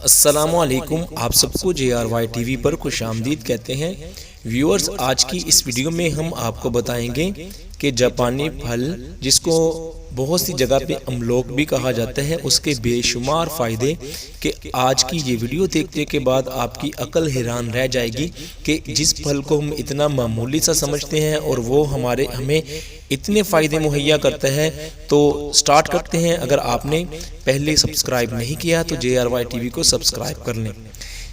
السلام علیکم، آپ سب کو JRY ٹی وی پر خوش آمدید کہتے ہیں۔ ویورز، آج کی اس ویڈیو میں ہم آپ کو بتائیں گے کہ جاپانی پھل جس کو بہت سی جگہ پہ املوک بھی کہا جاتا ہے، اس کے بے شمار فائدے کہ آج کی یہ ویڈیو دیکھنے کے بعد آپ کی عقل حیران رہ جائے گی کہ جس پھل کو ہم اتنا معمولی سا سمجھتے ہیں اور وہ ہمیں اتنے فائدے مہیا کرتا ہے۔ تو سٹارٹ کرتے ہیں۔ اگر آپ نے پہلے سبسکرائب نہیں کیا تو JRY ٹی وی کو سبسکرائب کر لیں۔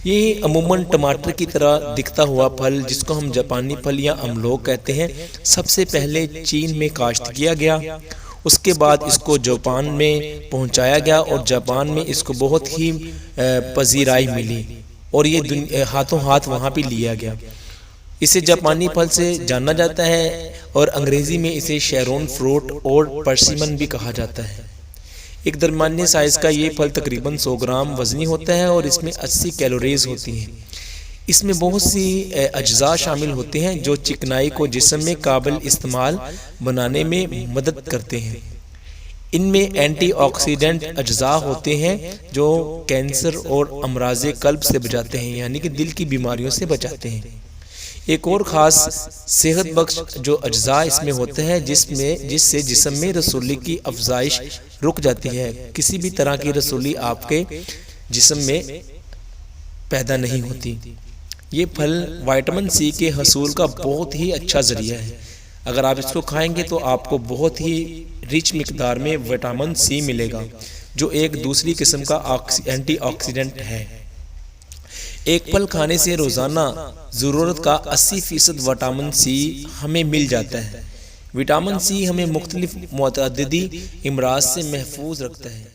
یہ عموماً ٹماٹر کی طرح دکھتا ہوا پھل جس کو ہم جاپانی پھل یا املوک کہتے ہیں، سب سے پہلے چین میں کاشت کیا گیا، اس کے بعد اس کو جاپان میں پہنچایا گیا اور جاپان میں اس کو بہت ہی پذیرائی ملی اور یہ ہاتھوں ہاتھ وہاں پہ لیا گیا۔ اسے جاپانی پھل سے جانا جاتا ہے اور انگریزی میں اسے شیرون فروٹ اور پرسیمن بھی کہا جاتا ہے۔ ایک درمیانے سائز کا یہ پھل تقریباً 100 گرام وزنی ہوتا ہے اور اس میں 80 کیلوریز ہوتی ہیں۔ اس میں بہت سی اجزاء شامل ہوتے ہیں جو چکنائی کو جسم میں قابل استعمال بنانے میں مدد کرتے ہیں۔ ان میں اینٹی آکسیڈنٹ اجزاء ہوتے ہیں جو کینسر اور امراض قلب سے بچاتے ہیں، یعنی کہ دل کی بیماریوں سے بچاتے ہیں۔ ایک اور خاص صحت بخش جو اجزاء اس میں ہوتا ہے جس سے جسم میں رسولی کی افزائش رک جاتی ہے۔ کسی بھی طرح کی رسولی آپ کے جسم میں پیدا نہیں ہوتی۔ یہ پھل وٹامن سی کے حصول کا بہت ہی اچھا ذریعہ ہے۔ اگر آپ اس کو کھائیں گے تو آپ کو بہت ہی ریچ مقدار میں وٹامن سی ملے گا جو ایک دوسری قسم کا اینٹی آکسیڈنٹ ہے۔ ایک پھل کھانے سے روزانہ ضرورت کا 80% وٹامن سی ہمیں مل جاتا ہے۔ وٹامن سی ہمیں مختلف متعدی امراض سے محفوظ رکھتا ہے۔